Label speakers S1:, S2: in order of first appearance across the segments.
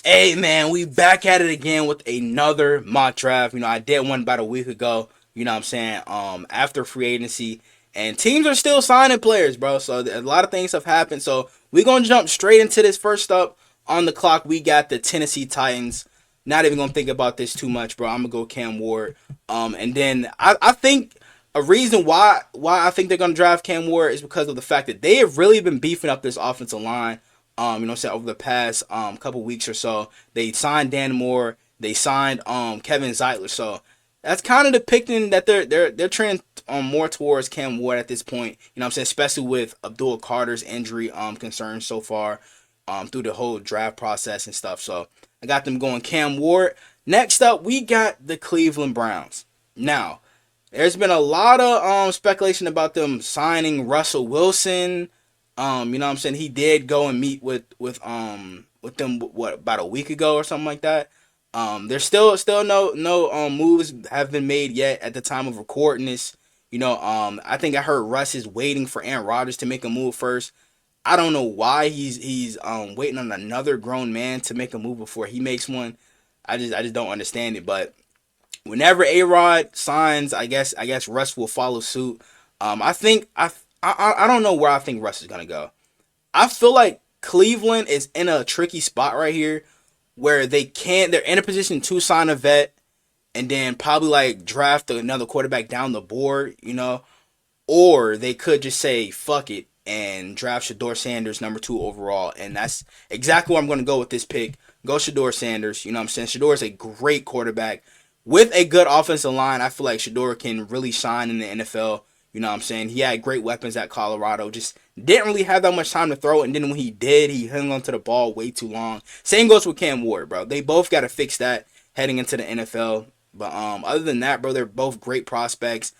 S1: Hey man, we back at it again with another mock draft. I did one about a week ago. What I'm saying? After free agency, and teams are still signing players, bro. So a lot of things have happened. So we're gonna jump straight into this. First up on the clock, we got the Tennessee Titans. Not even gonna think about this too much, bro. I'm gonna go Cam Ward. And then I think a reason why I think they're gonna draft Cam Ward is because of the fact that they have really been beefing up this offensive line. Over the past couple weeks or so, they signed Dan Moore, they signed Kevin Zeitler. So that's kind of depicting that they're trending more towards Cam Ward at this point. Especially with Abdul Carter's injury concerns so far through the whole draft process and stuff. So I got them going Cam Ward. Next up, we got the Cleveland Browns. Now, there's been a lot of speculation about them signing Russell Wilson. He did go and meet with them about a week ago or something like that. There's still no moves have been made yet at the time of recording this. I think I heard Russ is waiting for Aaron Rodgers to make a move first. I don't know why he's waiting on another grown man to make a move before he makes one. I just don't understand it. But whenever A-Rod signs, I guess Russ will follow suit. I don't know where I think Russ is gonna go. I feel like Cleveland is in a tricky spot right here where they're in a position to sign a vet and then probably like draft another quarterback down the board. Or they could just say fuck it and draft Shador Sanders number 2 overall, and that's exactly where I'm gonna go with this pick. Go Shador Sanders. You know what I'm saying? Shador is a great quarterback with a good offensive line. I feel like Shador can really shine in the NFL. You know what I'm saying? He had great weapons at Colorado. Just didn't really have that much time to throw. And then when he did, he hung onto the ball way too long. Same goes with Cam Ward, bro. They both got to fix that heading into the NFL. But other than that, bro, they're both great prospects.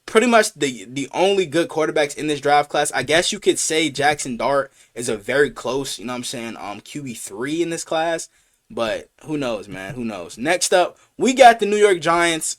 S1: Pretty much the only good quarterbacks in this draft class. I guess you could say Jackson Dart is a very close, QB3 in this class. But who knows, man? Who knows? Next up, we got the New York Giants.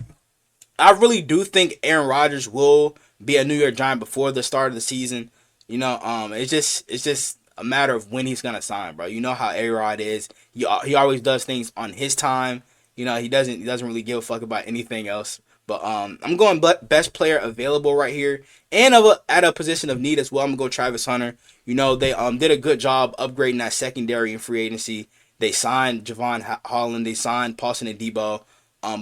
S1: I really do think Aaron Rodgers will be a New York Giant before the start of the season. It's just a matter of when he's gonna sign, bro. You know how A-Rod is. He always does things on his time. He doesn't really give a fuck about anything else. But I'm going best player available right here, and at a position of need as well. I'm gonna go Travis Hunter. They did a good job upgrading that secondary in free agency. They signed Javon Holland. They signed Paulson Adebo.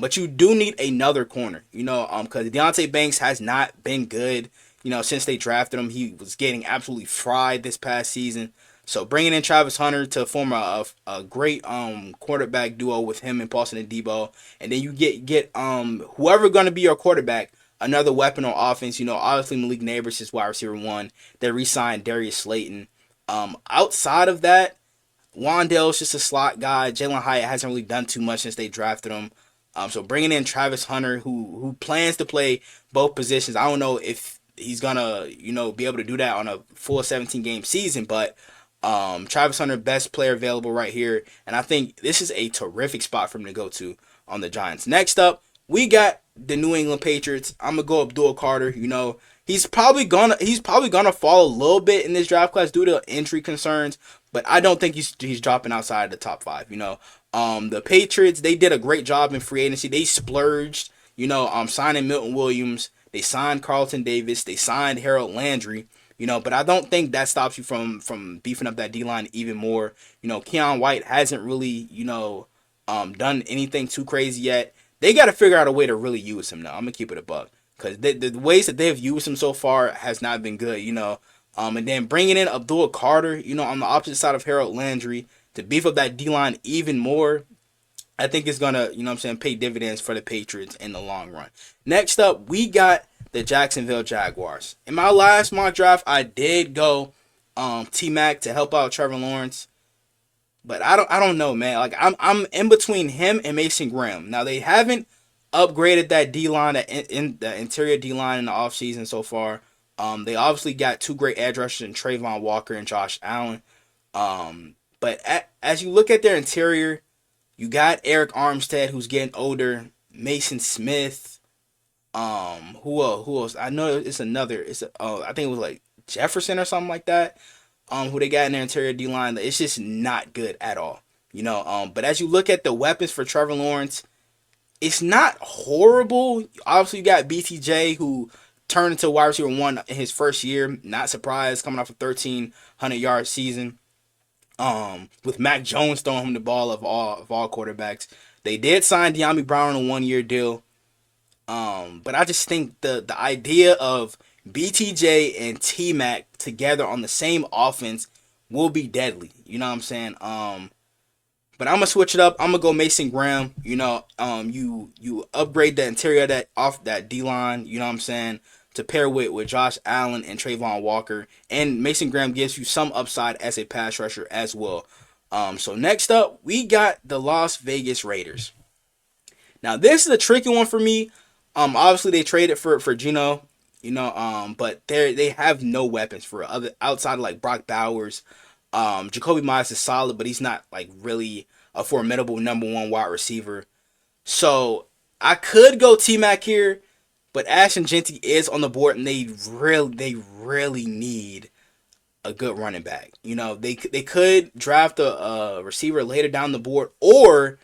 S1: But you do need another corner, because Deontay Banks has not been good, since they drafted him. He was getting absolutely fried this past season. So bringing in Travis Hunter to form a great quarterback duo with him and Paulson Adebo, and then you get whoever going to be your quarterback, another weapon on offense. Obviously Malik Neighbors is wide receiver 1. They re-signed Darius Slayton. Outside of that, Wandale's just a slot guy. Jalen Hyatt hasn't really done too much since they drafted him. So bringing in Travis Hunter, who plans to play both positions. I don't know if he's gonna, be able to do that on a full 17-game season, but Travis Hunter, best player available right here, and I think this is a terrific spot for him to go to on the Giants. Next up, we got the New England Patriots. I'm gonna go Abdul Carter. He's probably gonna fall a little bit in this draft class due to injury concerns, but I don't think he's dropping outside of the top 5. The Patriots, they did a great job in free agency. They splurged, signing Milton Williams. They signed Carlton Davis. They signed Harold Landry. But I don't think that stops you from beefing up that D-line even more. Keon White hasn't really, done anything too crazy yet. They got to figure out a way to really use him now. I'm going to keep it a buck. Because the ways that they've used him so far has not been good, And then bringing in Abdul Carter, on the opposite side of Harold Landry to beef up that D-line even more, I think it's going to, pay dividends for the Patriots in the long run. Next up, we got the Jacksonville Jaguars. In my last mock draft, I did go T-Mac to help out Trevor Lawrence. But I don't know, man. Like I'm in between him and Mason Graham. Now they haven't upgraded that D-line, in the interior D-line in the offseason so far. They obviously got 2 great edge rushers in Trayvon Walker and Josh Allen. But as you look at their interior, you got Eric Armstead, who's getting older. Mason Smith. Who else? I know it's another. I think it was like Jefferson or something like that. Who they got in their interior D line? It's just not good at all. But as you look at the weapons for Trevor Lawrence, it's not horrible. Obviously, you got BTJ who turned into wide receiver one in his first year. Not surprised, coming off a 1,300-yard season. With Mac Jones throwing him the ball of all quarterbacks. They did sign De'Ami Brown on a 1-year deal. But I just think the idea of BTJ and T Mac together on the same offense will be deadly. You know what I'm saying? But I'm gonna switch it up. I'm gonna go Mason Graham. You upgrade the interior of that D line. You know what I'm saying? To pair with Josh Allen and Trayvon Walker, and Mason Graham gives you some upside as a pass rusher as well. So next up, we got the Las Vegas Raiders. Now this is a tricky one for me. Obviously they traded for Geno, but they have no weapons for other outside of like Brock Bowers. Jacoby Myers is solid, but he's not like really a formidable number one wide receiver. So I could go T Mac here, but Ashton Genty is on the board, and they really need a good running back. They could draft a receiver later down the board, or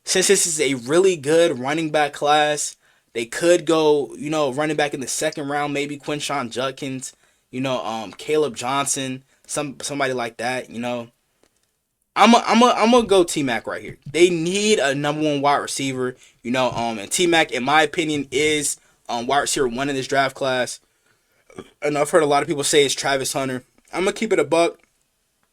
S1: since this is a really good running back class, they could go, running back in the second round, maybe Quinshon Judkins, Caleb Johnson, somebody like that. I'm gonna go T Mac right here. They need a number one wide receiver, and T Mac, in my opinion, is wide receiver one in this draft class. And I've heard a lot of people say it's Travis Hunter. I'm gonna keep it a buck.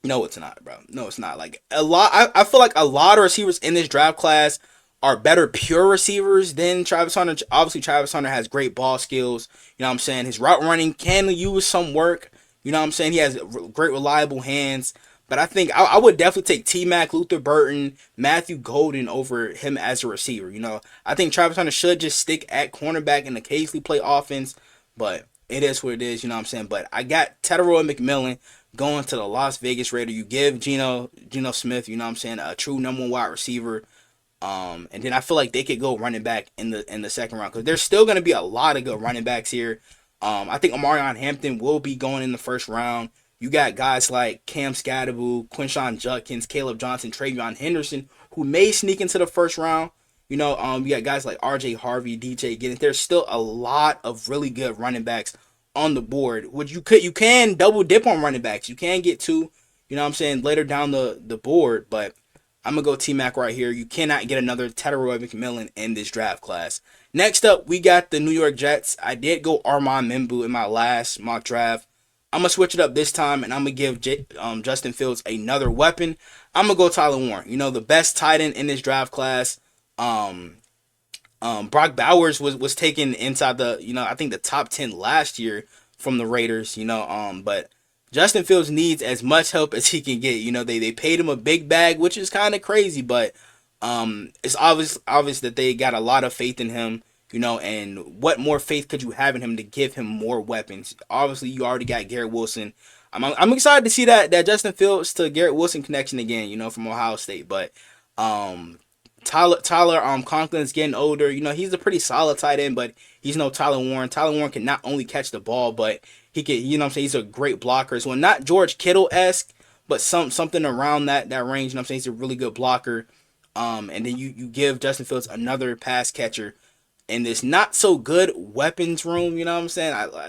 S1: No, it's not, bro. No, it's not. Like a lot, I feel like a lot of receivers in this draft class are better pure receivers than Travis Hunter. Obviously, Travis Hunter has great ball skills. You know what I'm saying? His route running can use some work. You know what I'm saying? He has great, reliable hands. But I think I would definitely take T-Mac, Luther Burton, Matthew Golden over him as a receiver. I think Travis Hunter should just stick at cornerback and occasionally play offense. But it is what it is, you know what I'm saying? But I got Tetairoa McMillan going to the Las Vegas Raiders. You give Geno Smith, you know what I'm saying, a true number one wide receiver. And then I feel like they could go running back in the second round, because there's still going to be a lot of good running backs here. I think Omarion Hampton will be going in the first round. You got guys like Cam Scadaboo, Quinshon Judkins, Caleb Johnson, Travion Henderson, who may sneak into the first round. You got guys like R.J. Harvey, DJ Giddens. There's still a lot of really good running backs on the board. Which you can double dip on running backs. You can get two, you know what I'm saying, later down the board. But I'm going to go T-Mac right here. You cannot get another Tetairoa McMillan in this draft class. Next up, we got the New York Jets. I did go Armand Membu in my last mock draft. I'm going to switch it up this time, and I'm going to give Justin Fields another weapon. I'm going to go Tyler Warren. The best tight end in this draft class. Brock Bowers was taken inside the, I think the top 10 last year from the Raiders, but Justin Fields needs as much help as he can get. They paid him a big bag, which is kind of crazy, but it's obvious that they got a lot of faith in him. And what more faith could you have in him to give him more weapons? Obviously, you already got Garrett Wilson. I'm excited to see that Justin Fields to Garrett Wilson connection again, from Ohio State. But Tyler Conklin's getting older. He's a pretty solid tight end, but he's no Tyler Warren. Tyler Warren can not only catch the ball, but he can, he's a great blocker as well. Not George Kittle-esque, but something around that range. He's a really good blocker. And then you give Justin Fields another pass catcher in this not so good weapons room,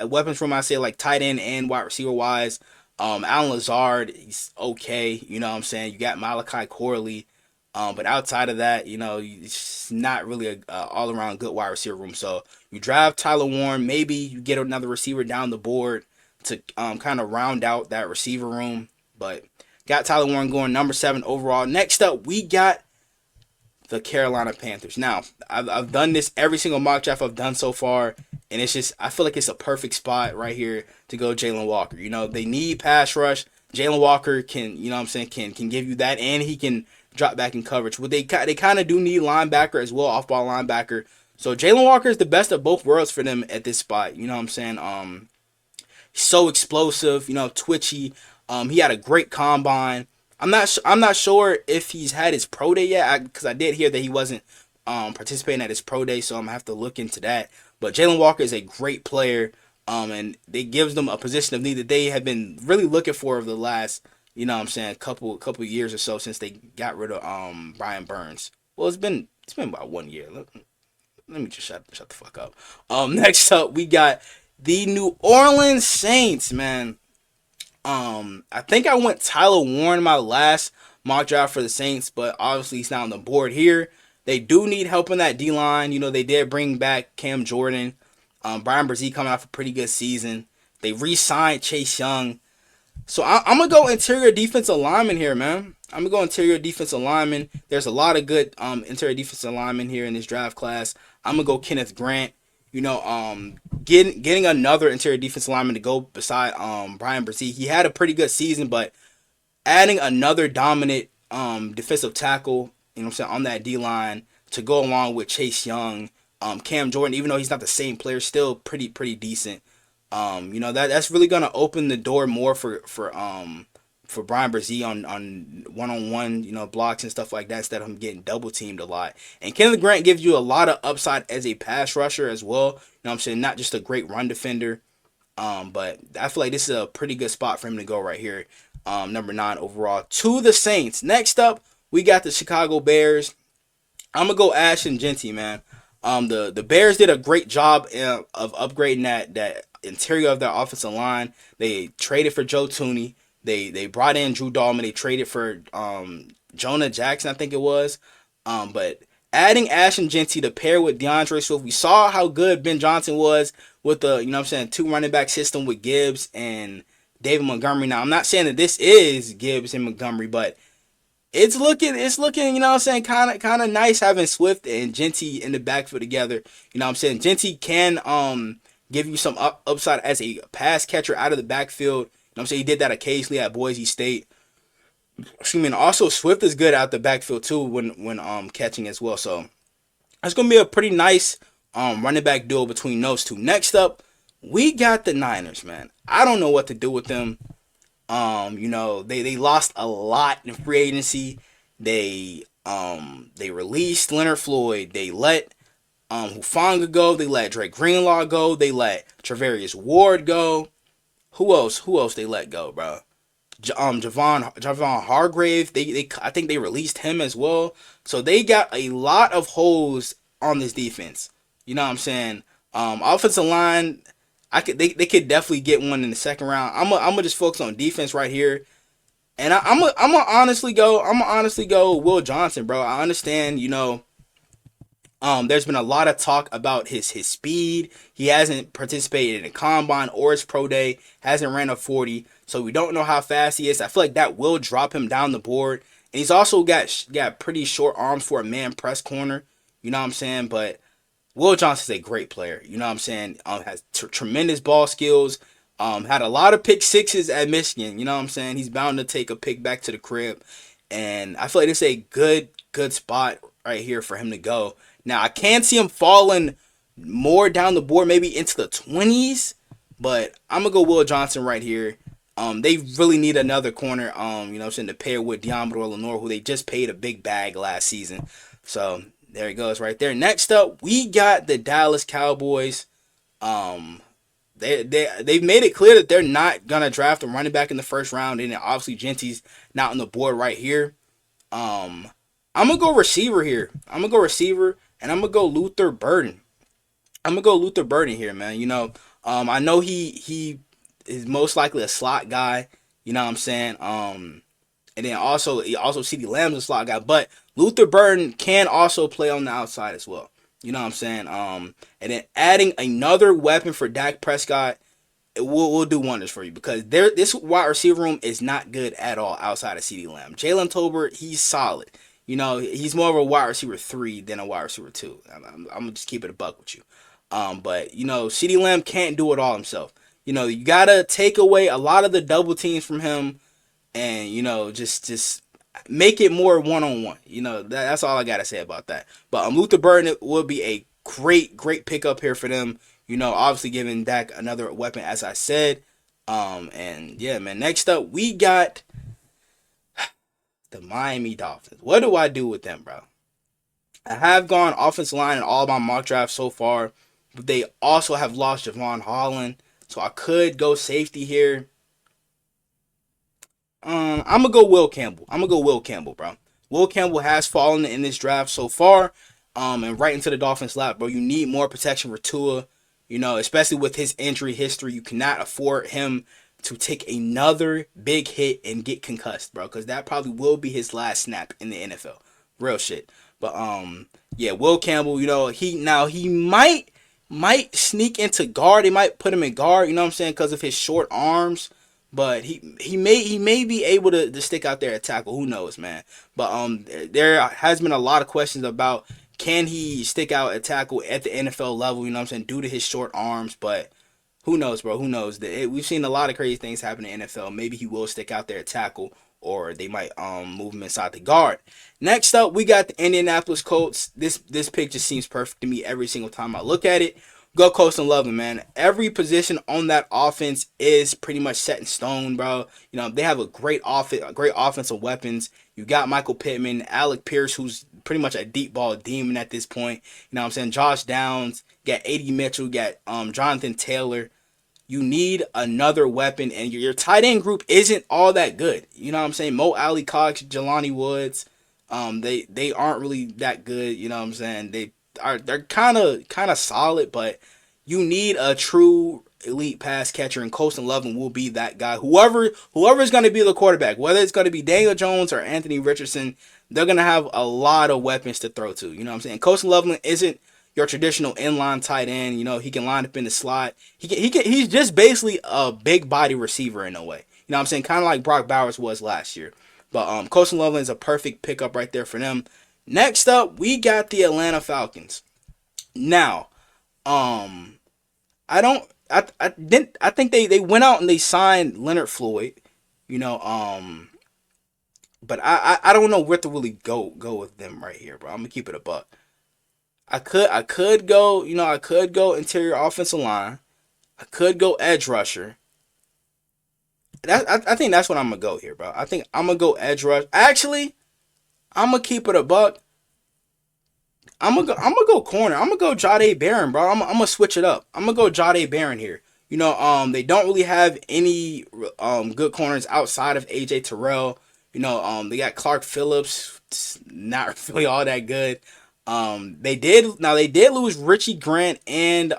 S1: weapons room, I say, like tight end and wide receiver wise. Alan Lazard, he's okay, you got Malachi Corley, but outside of that, it's not really a all around good wide receiver room. So you draft Tyler Warren, maybe you get another receiver down the board to kind of round out that receiver room, but got Tyler Warren going number 7 overall. Next up, we got the Carolina Panthers. Now, I've done this every single mock draft I've done so far, and it's just, I feel like it's a perfect spot right here to go Jalen Walker. They need pass rush. Jalen Walker can, can give you that, and he can drop back in coverage. But they kind of do need linebacker as well, off-ball linebacker. So Jalen Walker is the best of both worlds for them at this spot. So explosive, twitchy. He had a great combine. I'm not sure if he's had his pro day yet, because I did hear that he wasn't participating at his pro day, so I'm gonna have to look into that. But Jalen Walker is a great player, and it gives them a position of need that they have been really looking for over the last You know what I'm saying? Couple years or so since they got rid of Brian Burns. Well, it's been about 1 year. Let me just shut the fuck up. Next up we got the New Orleans Saints, man. I think I went Tyler Warren my last mock draft for the Saints, but obviously he's not on the board here. They do need help in that D line. You know, they did bring back Cam Jordan. Brian Brzee coming off a pretty good season. They re-signed Chase Young. So I'm gonna go interior defensive lineman here, man. I'm gonna go interior defensive lineman. There's a lot of good interior defensive linemen here in this draft class. I'm gonna go Kenneth Grant. You know, getting another interior defensive lineman to go beside Brian Brzee. He had a pretty good season, but adding another dominant defensive tackle, you know what I'm saying, on that D line to go along with Chase Young, Cam Jordan, even though he's not the same player, still pretty decent. You know, that's really gonna open the door more for Brian Brzee on one-on-one, you know, blocks and stuff like that instead of him getting double teamed a lot. And Kenneth Grant gives you a lot of upside as a pass rusher as well. You know what I'm saying? Not just a great run defender. But I feel like this is a pretty good spot for him to go right here. Number 9 overall to the Saints. Next up, we got the Chicago Bears. I'm gonna go Ashton Genty, man. The Bears did a great job of upgrading that interior of their offensive line. They traded for Joe Tooney. They brought in Drew Dalman. They traded for Jonah Jackson, I think it was. But adding Ashton Genty to pair with DeAndre Swift, we saw how good Ben Johnson was with the, you know what I'm saying, 2 running back system with Gibbs and David Montgomery. Now, I'm not saying that this is Gibbs and Montgomery, but it's looking, you know what I'm saying, kind of nice having Swift and Genty in the backfield together. You know what I'm saying? Genty can give you some upside as a pass catcher out of the backfield. You know what I'm saying? He did that occasionally at Boise State. Excuse me. And also Swift is good out the backfield too when catching as well. So that's gonna be a pretty nice running back duo between those two. Next up, we got the Niners, man. I don't know what to do with them. You know, they lost a lot in free agency. They released Leonard Floyd. They let Hufanga go. They let Drake Greenlaw go. They let Travarius Ward go. Who else they let go, bro? Javon Hargrave. I think they released him as well. So they got a lot of holes on this defense. You know what I'm saying? Offensive line, they could definitely get one in the second round. I'm gonna just focus on defense right here. And I'm gonna honestly go Will Johnson, bro. I understand, you know, there's been a lot of talk about his speed. He hasn't participated in a combine or his pro day. Hasn't ran a 40, so we don't know how fast he is. I feel like that will drop him down the board. And he's also got pretty short arms for a man press corner. You know what I'm saying? But Will Johnson's a great player. You know what I'm saying? Has tremendous ball skills. Had a lot of pick sixes at Michigan. You know what I'm saying? He's bound to take a pick back to the crib. And I feel like it's a good spot right here for him to go. Now, I can see him falling more down the board, maybe into the 20s. But I'm going to go Will Johnson right here. They really need another corner, you know what I'm saying, to pair with Deommodore Lenoir, who they just paid a big bag last season. So, there it goes right there. Next up, we got the Dallas Cowboys. They've made it clear that they're not going to draft a running back in the first round. And obviously, Genty's not on the board right here. I'm going to go receiver here. I'm going to go receiver, and I'm going to go Luther Burden. I'm going to go Luther Burden here, man. You know, I know he is most likely a slot guy. You know what I'm saying? And then also CeeDee Lamb's a slot guy. But Luther Burden can also play on the outside as well. You know what I'm saying? And then adding another weapon for Dak Prescott, it will do wonders for you, because this wide receiver room is not good at all outside of CeeDee Lamb. Jalen Tolbert, he's solid. You know, he's more of a wide receiver 3 than a wide receiver 2. I'm gonna just keep it a buck with you. But you know, CeeDee Lamb can't do it all himself. You know, you gotta take away a lot of the double teams from him, and you know, just make it more one-on-one. You know, that's all I gotta say about that. But Luther Burden will be a great pickup here for them. You know, obviously giving Dak another weapon, as I said. And yeah, man. Next up, we got the Miami Dolphins. What do I do with them, bro? I have gone offensive line in all my mock drafts so far, but they also have lost Javon Holland, so I could go safety here. I'm gonna go Will Campbell. I'm gonna go Will Campbell, bro. Will Campbell has fallen in this draft so far, and right into the Dolphins' lap, bro. You need more protection for Tua, especially with his injury history. You cannot afford him to take another big hit and get concussed, bro, because that probably will be his last snap in the NFL. Real shit. But yeah, Will Campbell. He might sneak into guard. They might put him in guard. You know what I'm saying? Because of his short arms. But he may be able to stick out there at tackle. Who knows, man? But there has been a lot of questions about can he stick out at tackle at the NFL level. You know what I'm saying? Due to his short arms, but who knows, bro? Who knows? We've seen a lot of crazy things happen in the NFL. Maybe he will stick out there at tackle, or they might move him inside the guard. Next up, we got the Indianapolis Colts. This pick just seems perfect to me every single time I look at it. Go Colts and love them, man. Every position on that offense is pretty much set in stone, bro. They have a great offensive weapons. You got Michael Pittman, Alec Pierce, who's pretty much a deep ball demon at this point. You know what I'm saying? Josh Downs, got A.D. Mitchell, got Jonathan Taylor. You need another weapon, and your tight end group isn't all that good. You know what I'm saying? Mo Alley Cox, Jelani Woods, they aren't really that good. You know what I'm saying? They're kind of solid, but you need a true elite pass catcher, and Colston Lovin will be that guy. Whoever is going to be the quarterback, whether it's going to be Daniel Jones or Anthony Richardson, they're going to have a lot of weapons to throw to. You know what I'm saying? Colston Lovin isn't your traditional inline tight end. He can line up in the slot. He's just basically a big body receiver in a way. You know what I'm saying? Kind of like Brock Bowers was last year. But Colston Lovin is a perfect pickup right there for them. Next up, we got the Atlanta Falcons. Now, I think they went out and they signed Leonard Floyd, you know, but I don't know where to really go with them right here, bro. I'm gonna keep it a buck. I could go interior offensive line. I could go edge rusher. I think that's what I'm gonna go here, bro. I think I'm gonna go edge rush. Actually, I'm gonna keep it a buck. I'm gonna go corner. I'm gonna go Jade Barron, bro. I'm gonna switch it up. I'm gonna go Jade Barron here. They don't really have any good corners outside of AJ Terrell. They got Clark Phillips, not really all that good. They did lose Richie Grant and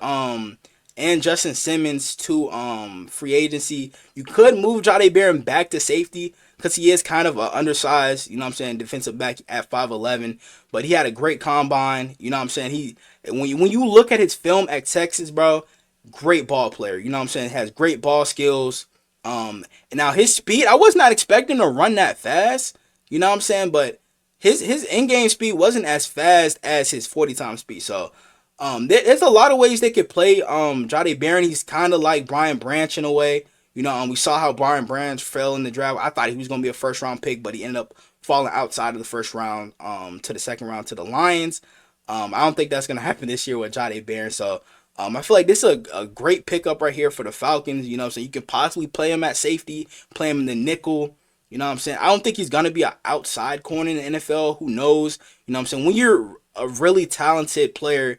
S1: Justin Simmons to free agency. You could move Jade Barron back to safety because he is kind of an undersized, defensive back at 5'11", but he had a great combine. You know what I'm saying? When you look at his film at Texas, bro, great ball player. You know what I'm saying? Has great ball skills. And now his speed, I was not expecting to run that fast. You know what I'm saying? But his in-game speed wasn't as fast as his 40 time speed. So there's a lot of ways they could play Jade Barron. He's kind of like Brian Branch in a way. We saw how Brian Branch fell in the draft. I thought he was going to be a first round pick, but he ended up falling outside of the first round to the second round to the Lions. I don't think that's going to happen this year with Jade Barron. So I feel like this is a great pickup right here for the Falcons. So you can possibly play him at safety, play him in the nickel. You know what I'm saying? I don't think he's going to be an outside corner in the NFL. Who knows? You know what I'm saying? When you're a really talented player,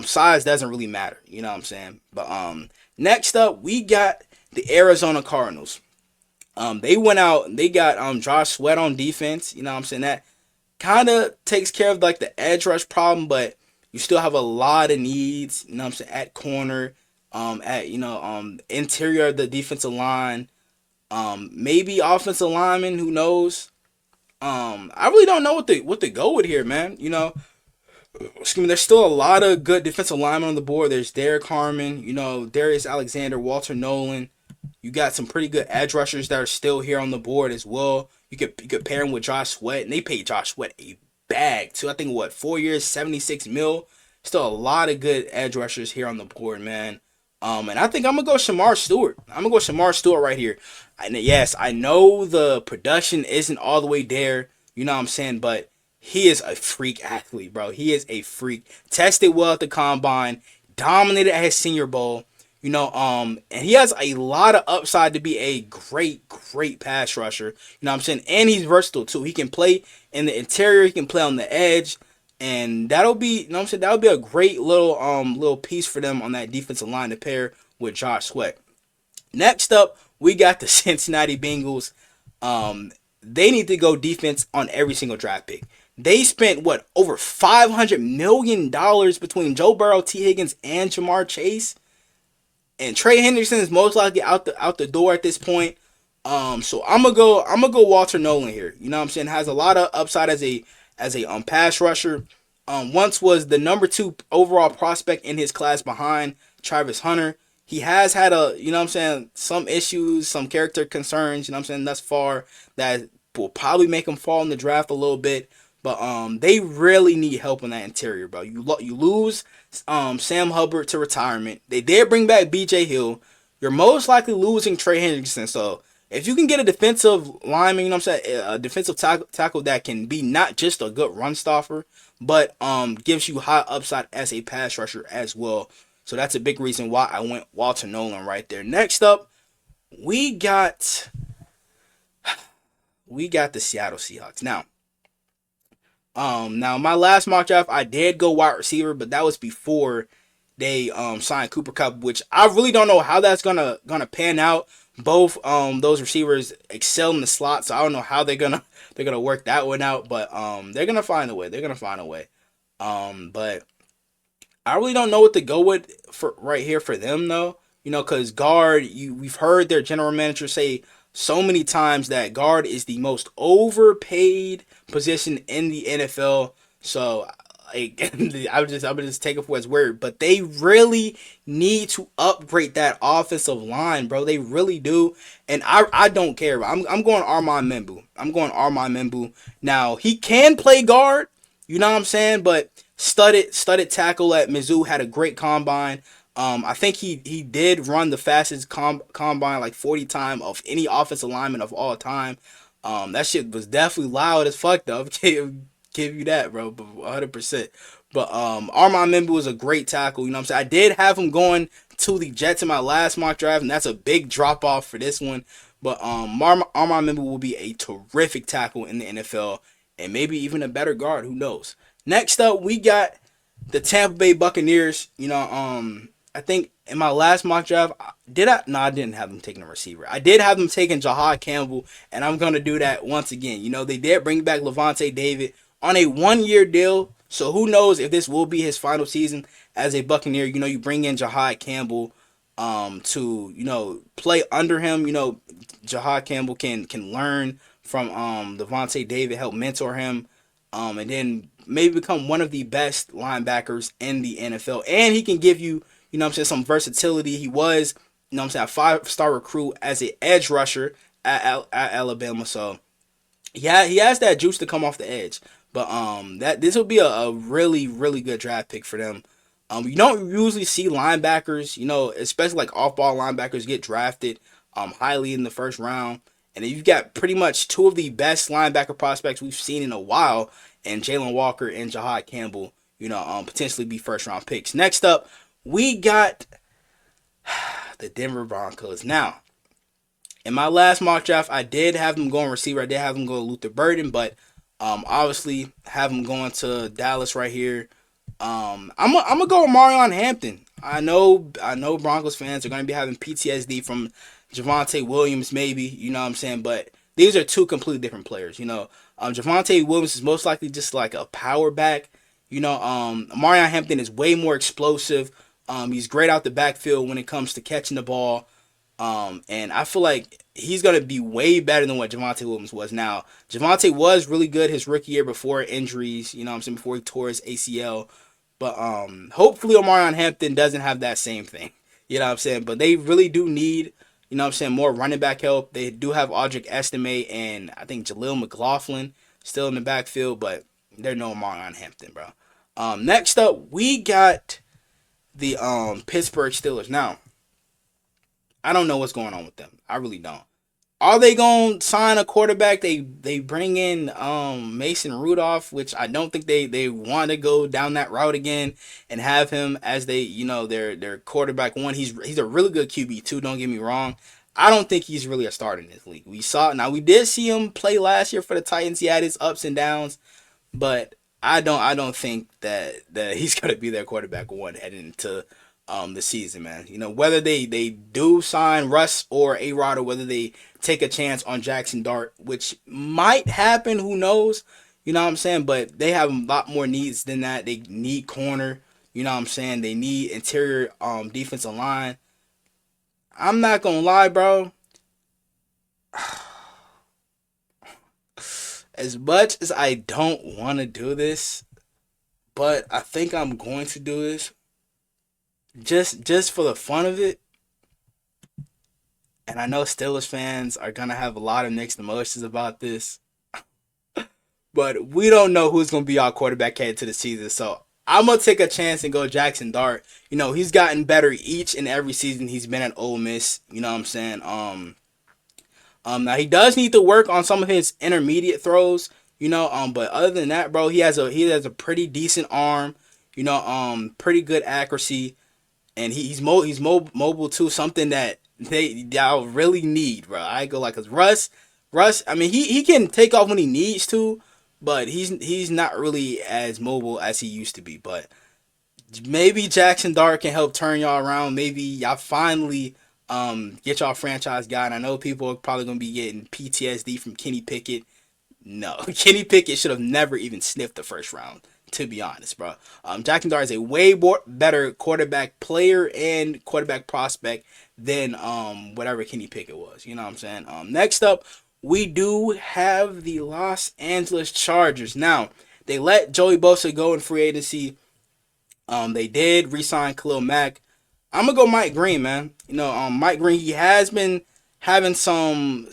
S1: size doesn't really matter. You know what I'm saying? But next up, we got the Arizona Cardinals. They went out and they got Josh Sweat on defense. You know what I'm saying? That kind of takes care of like the edge rush problem, but you still have a lot of needs. You know what I'm saying? At corner, at interior of the defensive line, maybe offensive lineman. Who knows? I really don't know what to go with here, man. Excuse me, there's still a lot of good defensive linemen on the board. There's Derek Harmon, Darius Alexander, Walter Nolan. You got some pretty good edge rushers that are still here on the board as well. You could pair him with Josh Sweat, and they paid Josh Sweat a bag too. I think 4 years, $76 million. Still a lot of good edge rushers here on the board, man. And I think I'm gonna go Shamar Stewart. I'm gonna go Shamar Stewart right here. And yes, I know the production isn't all the way there. You know what I'm saying, but he is a freak athlete, bro. He is a freak. Tested well at the combine, dominated at his Senior Bowl. And he has a lot of upside to be a great pass rusher. You know what I'm saying? And he's versatile too. He can play in the interior, he can play on the edge, and that'll be, that'll be a great little piece for them on that defensive line to pair with Josh Sweat. Next up, we got the Cincinnati Bengals. Um, they need to go defense on every single draft pick. They spent what over $500 million between Joe Burrow, T Higgins, and Jamar Chase, and Trey Hendrickson is most likely out the door at this point. So I'm gonna go Walter Nolan here. You know what I'm saying? Has a lot of upside as a pass rusher. Once was the number 2 overall prospect in his class behind Travis Hunter. He has had some issues, some character concerns, thus far that will probably make him fall in the draft a little bit. But they really need help in that interior, bro. You lose Sam Hubbard to retirement. They did bring back B.J. Hill. You're most likely losing Trey Hendrickson. So if you can get a defensive lineman, a defensive tackle that can be not just a good run stopper, but gives you high upside as a pass rusher as well. So that's a big reason why I went Walter Nolan right there. Next up, we got the Seattle Seahawks. Now my last mock draft, I did go wide receiver, but that was before they signed Cooper Kupp, which I really don't know how that's gonna pan out. Both those receivers excel in the slot, so I don't know how they're gonna work that one out, but they're gonna find a way. They're gonna find a way. But I really don't know what to go with for right here for them though. Because guard, we've heard their general manager say so many times that guard is the most overpaid position in the NFL. So like, I would just take it for its word. But they really need to upgrade that offensive line, bro. They really do. And I don't care. I'm going Armand Membu. Now he can play guard. You know what I'm saying? But studded tackle at Mizzou, had a great combine. I think he did run the fastest combine, like 40 time of any offensive lineman of all time. That shit was definitely loud as fuck though. Give you that, bro, 100%. But Armand Membu was a great tackle. You know what I'm saying? I did have him going to the Jets in my last mock draft, and that's a big drop off for this one. But Armand Membu will be a terrific tackle in the NFL, and maybe even a better guard. Who knows? Next up, we got the Tampa Bay Buccaneers. I think in my last mock draft, I didn't have them taking a receiver. I did have them taking Jahad Campbell, and I'm gonna do that once again. They did bring back Levante David on a 1-year deal, so who knows if this will be his final season as a Buccaneer. You bring in Jahad Campbell to play under him. Jahad Campbell can learn from Levante David, help mentor him, and then maybe become one of the best linebackers in the NFL. And he can give you, some versatility. He was, a 5-star recruit as an edge rusher at Alabama. So yeah, he has that juice to come off the edge. But that this will be a really, really good draft pick for them. You don't usually see linebackers, especially like off-ball linebackers, get drafted highly in the first round. And then you've got pretty much 2 of the best linebacker prospects we've seen in a while, and Jalen Walker and Jahad Campbell, potentially be first-round picks. Next up, we got the Denver Broncos. Now, in my last mock draft, I did have them going receiver. I did have them go Luther Burden, but obviously have them going to Dallas right here. I'm gonna go with Marion Hampton. I know Broncos fans are gonna be having PTSD from Javonte Williams, maybe, you know what I'm saying, but these are 2 completely different players. Javonte Williams is most likely just like a power back. Marion Hampton is way more explosive. He's great out the backfield when it comes to catching the ball. And I feel like he's going to be way better than what Javonte Williams was. Now, Javonte was really good his rookie year before injuries, before he tore his ACL. But hopefully Omarion Hampton doesn't have that same thing. You know what I'm saying? But they really do need, more running back help. They do have Audric Estime and I think Jaleel McLaughlin still in the backfield, but they're no Omarion Hampton, bro. Next up, we got the Pittsburgh Steelers. Now, I don't know what's going on with them. I really don't. Are they going to sign a quarterback? They bring in Mason Rudolph, which I don't think they want to go down that route again and have him as their quarterback one. He's a really good QB2, don't get me wrong. I don't think he's really a starter in this league. We did see him play last year for the Titans. He had his ups and downs, but I don't think that he's going to be their quarterback one heading into this season, man. You know, whether they do sign Russ or A Rod, or whether they take a chance on Jackson Dart, which might happen, who knows? You know what I'm saying? But they have a lot more needs than that. They need corner. You know what I'm saying? They need interior defensive line. I'm not gonna lie, bro. As much as I don't want to do this, but I think I'm going to do this just for the fun of it. And I know Steelers fans are gonna have a lot of mixed emotions about this, but we don't know who's gonna be our quarterback headed to the season. So I'm gonna take a chance and go Jackson Dart. You know, he's gotten better each and every season he's been at Ole Miss. You know what I'm saying? Now he does need to work on some of his intermediate throws. You know, but other than that, bro, he has a pretty decent arm. You know, pretty good accuracy, and mobile too. Something that y'all really need, bro. I go like, cause Russ. I mean, he can take off when he needs to, but he's not really as mobile as he used to be. But maybe Jackson Dart can help turn y'all around. Maybe y'all finally get y'all franchise guy. And I know people are probably gonna be getting PTSD from Kenny Pickett. No, Kenny Pickett should have never even sniffed the first round. To be honest, bro, Jackson Dart is a way more better quarterback player and quarterback prospect than whatever Kenny Pickett was. You know what I'm saying? Next up, we do have the Los Angeles Chargers. Now they let Joey Bosa go in free agency. They did re-sign Khalil Mack. I'm gonna go Mike Green, man. You know, Mike Green, he has been having some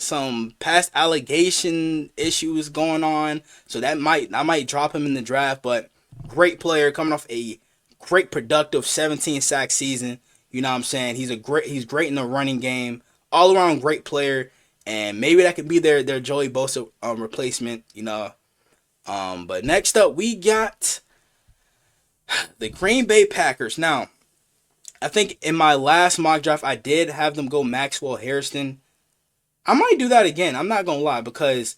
S1: past allegation issues going on, so I might drop him in the draft. But great player coming off a great productive 17 sack season. You know what I'm saying? He's great in the running game, all around great player, and maybe that could be their Joey Bosa replacement. You know, but next up we got the Green Bay Packers. Now, I think in my last mock draft, I did have them go Maxwell Harrison. I might do that again. I'm not gonna lie, because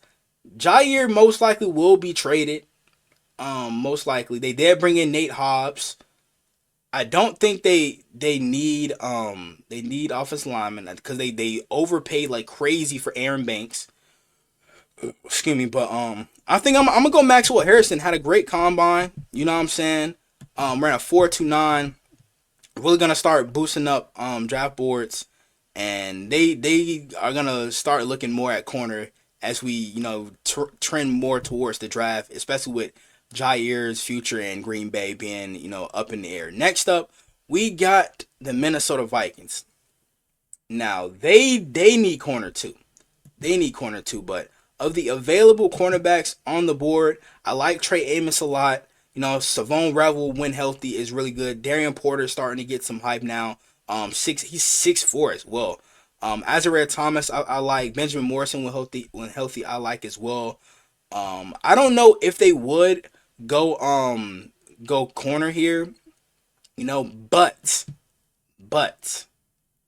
S1: Jair most likely will be traded. Most likely they did bring in Nate Hobbs. I don't think they need offensive linemen because they overpaid like crazy for Aaron Banks. Excuse me, but I think I'm gonna go Maxwell Harrison. Had a great combine. You know what I'm saying? Ran a 4.29. Really gonna start boosting up draft boards, and they are gonna start looking more at corner as we trend more towards the draft, especially with Jair's future and Green Bay being up in the air. Next up, we got the Minnesota Vikings. Now they need corner too. They need corner too, but of the available cornerbacks on the board, I like Trey Amos a lot. Savon Revel, when healthy, is really good. Darian Porter is starting to get some hype now. He's 6'4" as well. Azariah Thomas, I like. Benjamin Morrison, when healthy, I like as well. I don't know if they would go corner here, but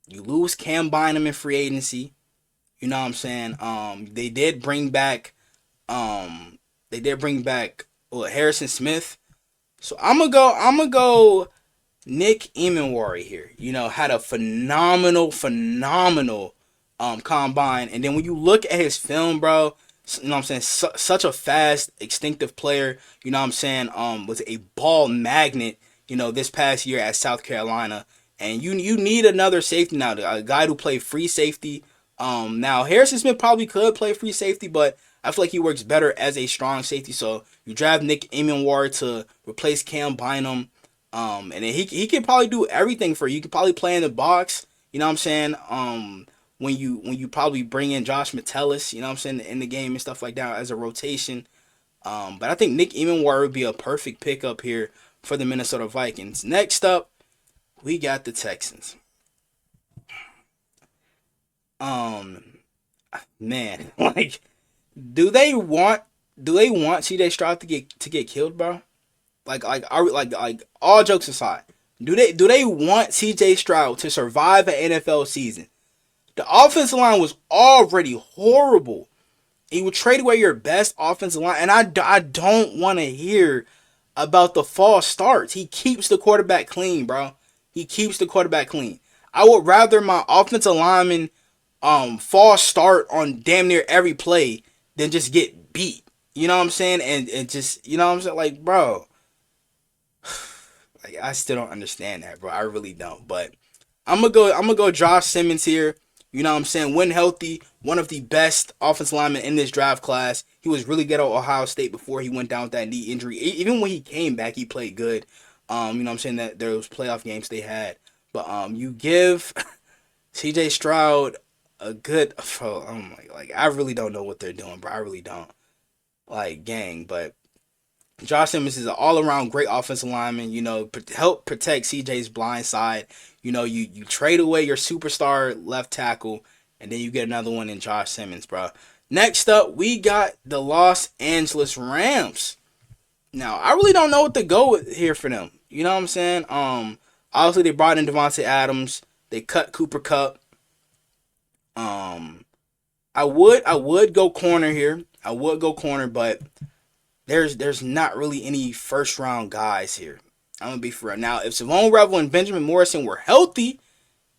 S1: you lose Cam Bynum in free agency. You know what I'm saying? They did bring back Harrison Smith. So I'm gonna go Nick Emenwari here. Had a phenomenal combine, and then when you look at his film, bro, you know what I'm saying, such a fast, instinctive player. You know what I'm saying, was a ball magnet. This past year at South Carolina, and you need another safety now, a guy who played free safety. Now Harrison Smith probably could play free safety, but I feel like he works better as a strong safety. So you draft Nick Emenwari to replace Cam Bynum. And then he could probably do everything for you. You could probably play in the box. You know what I'm saying? When you probably bring in Josh Metellus, you know what I'm saying, in the game and stuff like that as a rotation. But I think Nick Emenwari would be a perfect pickup here for the Minnesota Vikings. Next up, we got the Texans. Man, like, do they want CJ Stroud to get killed, bro? Like all jokes aside, do they want CJ Stroud to survive an NFL season? The offensive line was already horrible. You would trade away your best offensive line, and I don't want to hear about the false starts. He keeps the quarterback clean, bro. He keeps the quarterback clean. I would rather my offensive lineman false start on damn near every play than just get beat. You know what I'm saying? And just, you know what I'm saying? Like, bro, like I still don't understand that, bro. I really don't. But I'm gonna go Josh Simmons here. You know what I'm saying? When healthy, one of the best offensive linemen in this draft class. He was really good at Ohio State before he went down with that knee injury. Even when he came back, he played good. You know what I'm saying? That those playoff games they had. But you give CJ Stroud a good oh my, like I really don't know what they're doing, bro. I really don't. Like gang, but Josh Simmons is an all-around great offensive lineman. You know, help protect CJ's blind side. You know, you trade away your superstar left tackle, and then you get another one in Josh Simmons, bro. Next up, we got the Los Angeles Rams. Now, I really don't know what to go with here for them. You know what I'm saying? Obviously they brought in Devontae Adams. They cut Cooper Kupp. Um, I would go corner here. I would go corner, but there's not really any first round guys here. I'm gonna be for real. Now, if Savone Revel and Benjamin Morrison were healthy,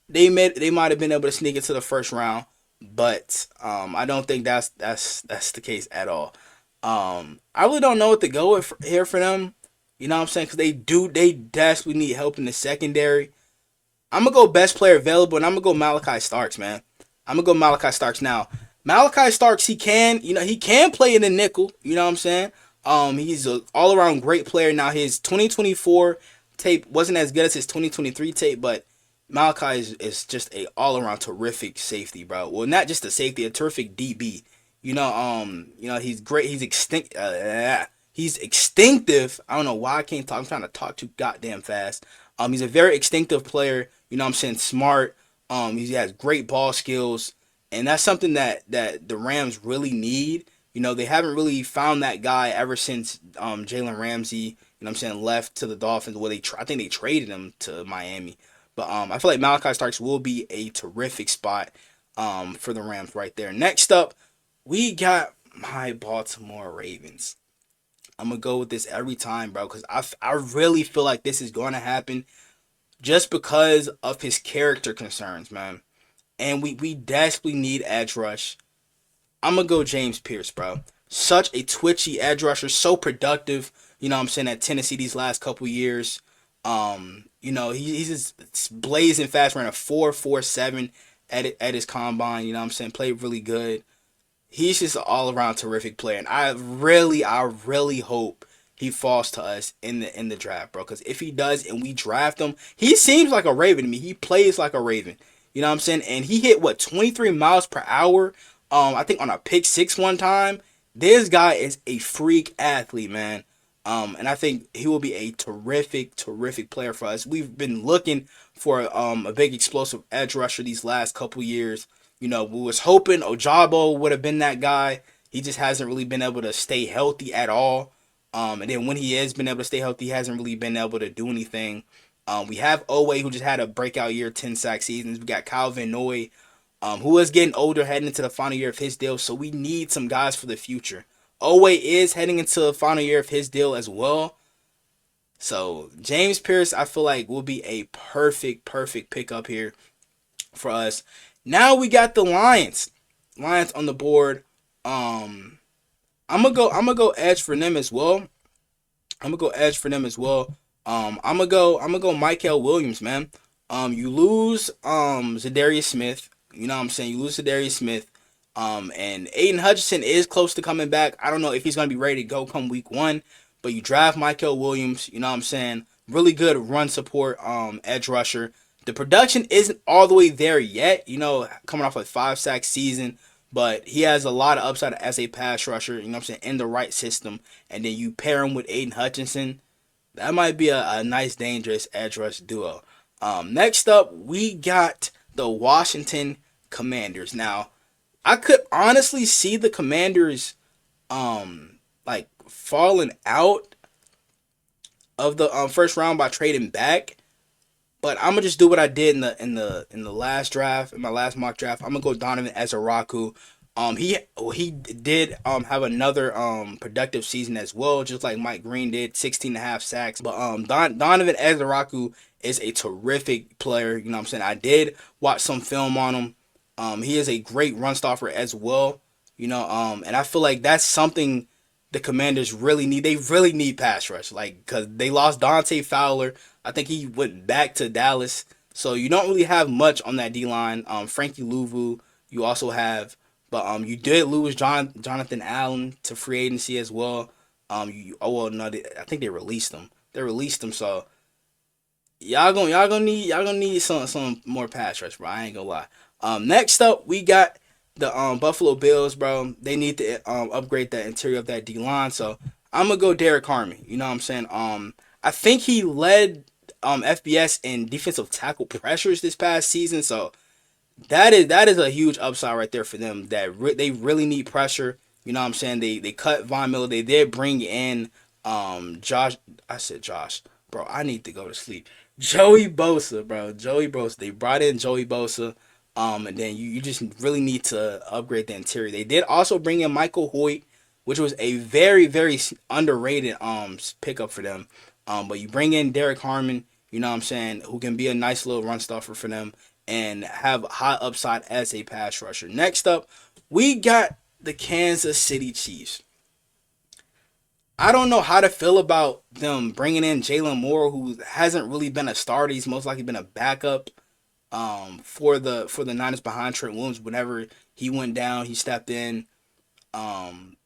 S1: they might have been able to sneak into the first round. But I don't think that's the case at all. I really don't know what to go with here for them. You know what I'm saying? Because they desperately need help in the secondary. I'm gonna go best player available, and I'm gonna go Malachi Starks, man. I'm gonna go Malachi Starks. Now, Malachi Starks, he can play in the nickel. You know what I'm saying? He's an all around great player. Now, his 2024 tape wasn't as good as his 2023 tape, but Malachi is just a all around terrific safety, bro. Well, not just a safety, a terrific DB. He's great. He's extinctive. I don't know why I can't talk. I'm trying to talk too goddamn fast. He's a very extinctive player. You know what I'm saying? Smart. He has great ball skills, and that's something that the Rams really need. You know, they haven't really found that guy ever since Jalen Ramsey, you know what I'm saying, left to the Dolphins. Where I think they traded him to Miami. But I feel like Malachi Starks will be a terrific spot for the Rams right there. Next up, we got my Baltimore Ravens. I'm going to go with this every time, bro, because I really feel like this is going to happen just because of his character concerns, man. And we desperately need edge rush. I'm going to go James Pierce, bro. Such a twitchy edge rusher, so productive, you know what I'm saying, at Tennessee these last couple years. He's just blazing fast, ran a 4.47 at his combine, you know what I'm saying, played really good. He's just an all-around terrific player, and I really hope he falls to us in the draft, bro. Because if he does and we draft him, he seems like a Raven to me. He plays like a Raven, you know what I'm saying. And he hit 23 miles per hour. I think on a pick six one time. This guy is a freak athlete, man. And I think he will be a terrific player for us. We've been looking for a big explosive edge rusher these last couple years. You know, we was hoping Ojabo would have been that guy. He just hasn't really been able to stay healthy at all. And then when he has been able to stay healthy, he hasn't really been able to do anything. We have Owe, who just had a breakout year, 10 sack seasons. We got Calvin Noy, who is getting older, heading into the final year of his deal. So we need some guys for the future. Owe is heading into the final year of his deal as well. So James Pierce, I feel like, will be a perfect pickup here for us. Now we got the Lions. Lions on the board. I'm gonna go edge for them as well. I'm gonna go Michael Williams, man. You lose Zadarius Smith. You know what I'm saying? You lose Zadarius Smith. And Aiden Hutchinson is close to coming back. I don't know if he's gonna be ready to go come week one. But you draft Michael Williams, you know what I'm saying? Really good run support, edge rusher. The production isn't all the way there yet, you know, coming off a 5-sack season. But he has a lot of upside as a pass rusher, you know what I'm saying, in the right system. And then you pair him with Aiden Hutchinson. That might be a nice, dangerous edge rush duo. Next up, we got the Washington Commanders. Now, I could honestly see the Commanders falling out of the first round by trading back. But I'm gonna just do what I did in the last draft, in my last mock draft. I'm gonna go Donovan Ezaraku. He did have another productive season as well, just like Mike Green did, 16 and a half sacks. But Donovan Ezraku is a terrific player. You know what I'm saying? I did watch some film on him. He is a great run stopper as well. And I feel like that's something the Commanders really need. They really need pass rush, like because they lost Dante Fowler. I think he went back to Dallas, so you don't really have much on that D line. Frankie Louvu, you also have, but you did lose Jonathan Allen to free agency as well. Oh well, no, I think they released him. They released him, so y'all gonna need some more pass rush, bro. I ain't gonna lie. Next up we got the Buffalo Bills, bro. They need to upgrade the interior of that D line. So I'm gonna go Derek Harmon. You know what I'm saying? I think he led FBS in defensive tackle pressures this past season. So that is a huge upside right there for them. They really need pressure. You know what I'm saying? They cut Von Miller. They did bring in Josh. I said Josh, bro. I need to go to sleep. Joey Bosa, bro. Joey Bosa. They brought in Joey Bosa. And then you just really need to upgrade the interior. They did also bring in Michael Hoyt, which was a very, very underrated pickup for them. But you bring in Derek Harmon, you know what I'm saying, who can be a nice little run stuffer for them and have high upside as a pass rusher. Next up, we got the Kansas City Chiefs. I don't know how to feel about them bringing in Jalen Moore, who hasn't really been a starter. He's most likely been a backup for the Niners behind Trent Williams. Whenever he went down, he stepped in.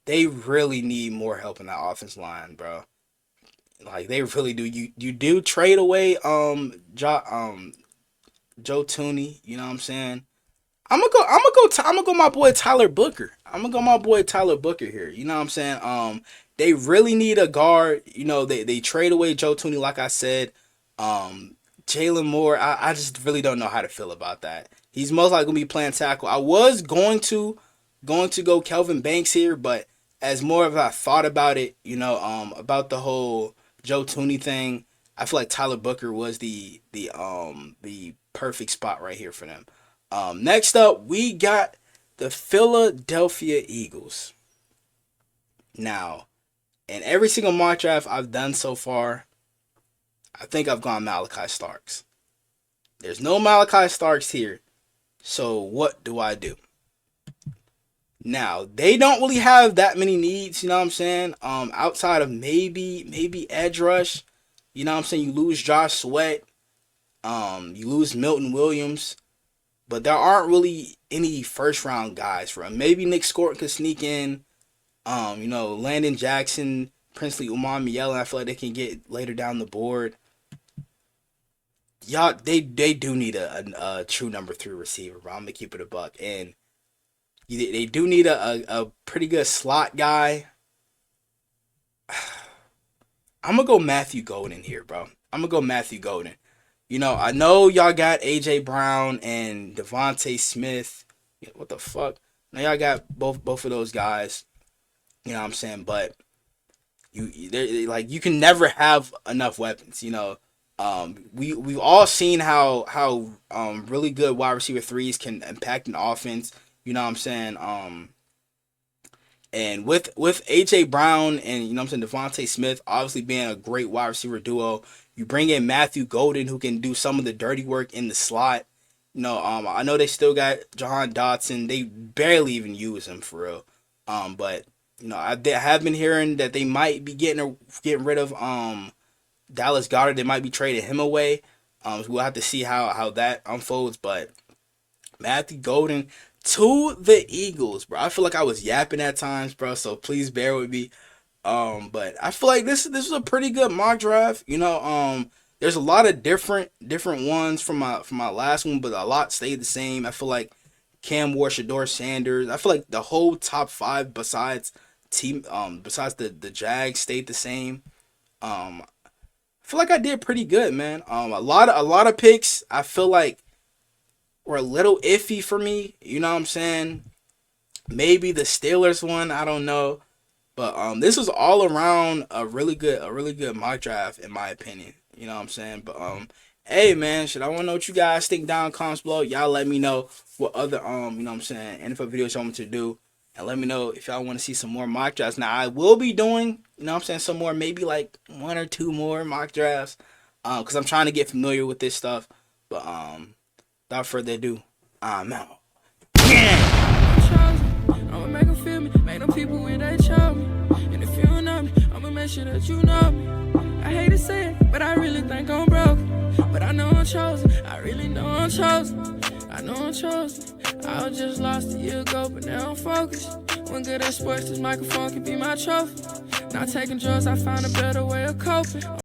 S1: They really need more help in that offense line, bro. Like they really do. You do trade away Joe Tooney. You know what I'm saying? I'm gonna go my boy Tyler Booker. I'm gonna go my boy Tyler Booker here. You know what I'm saying? They really need a guard. They trade away Joe Tooney, like I said. Jalen Moore, I just really don't know how to feel about that. He's most likely gonna be playing tackle. I was going to go Kelvin Banks here, but as more of I thought about it, about the whole Joe Tooney thing, I feel like Tyler Booker was the perfect spot right here for them. Next up, we got the Philadelphia Eagles. Now, in every single mock draft I've done so far, I think I've gone Malachi Starks. There's no Malachi Starks here. So what do I do? Now, they don't really have that many needs, you know what I'm saying? Outside of maybe edge rush. You know what I'm saying? You lose Josh Sweat. You lose Milton Williams. But there aren't really any first round guys for him. Maybe Nick Scott could sneak in. Landon Jackson, Princely Umar-Miela, I feel like they can get later down the board. Y'all, they do need a true number 3 receiver, bro. I'm gonna keep it a buck, and they do need a pretty good slot guy. I'm gonna go Matthew Golden here, bro. I'm gonna go Matthew Golden. I know y'all got AJ Brown and Devontae Smith. What the fuck? Now y'all got both of those guys. You know what I'm saying? But you can never have enough weapons. We've all seen how really good wide receiver threes can impact an offense. You know what I'm saying? And with AJ Brown and you know what I'm saying Devontae Smith obviously being a great wide receiver duo, you bring in Matthew Golden who can do some of the dirty work in the slot. I know they still got Jahan Dotson. They barely even use him for real. But I have been hearing that they might be getting rid of Dallas Goedert. They might be trading him away. So we'll have to see how that unfolds. But Matthew Golden to the Eagles, bro. I feel like I was yapping at times, bro. So please bear with me. But I feel like this was a pretty good mock draft. There's a lot of different ones from my last one, but a lot stayed the same. I feel like Cam Ward, Shador Sanders. I feel like the whole top 5 besides the Jags stayed the same. I feel like I did pretty good, man. A lot of picks I feel like were a little iffy for me. You know what I'm saying? Maybe the Steelers one, I don't know. But this was all around a really good mock draft in my opinion. You know what I'm saying? But Hey man, shit, I wanna know what you guys think down in the comments below. Y'all let me know what other you know what I'm saying, NFL videos y'all want me to do. And let me know if y'all want to see some more mock drafts. Now I will be doing, you know what I'm saying, some more, maybe like one or two more mock drafts. Cause I'm trying to get familiar with this stuff. But without further ado, I'm out. Yeah.
S2: I'ma make them feel me, make them people when they show me. And if you don't know me, I'ma make sure that you know me. I hate to say it, but I really think I'm broke. But I know I'm chosen, I really know I'm chosen. I know I'm chosen. I was just lost a year ago, but now I'm focused. When good at sports, this microphone can be my trophy. Not taking drugs, I found a better way of coping.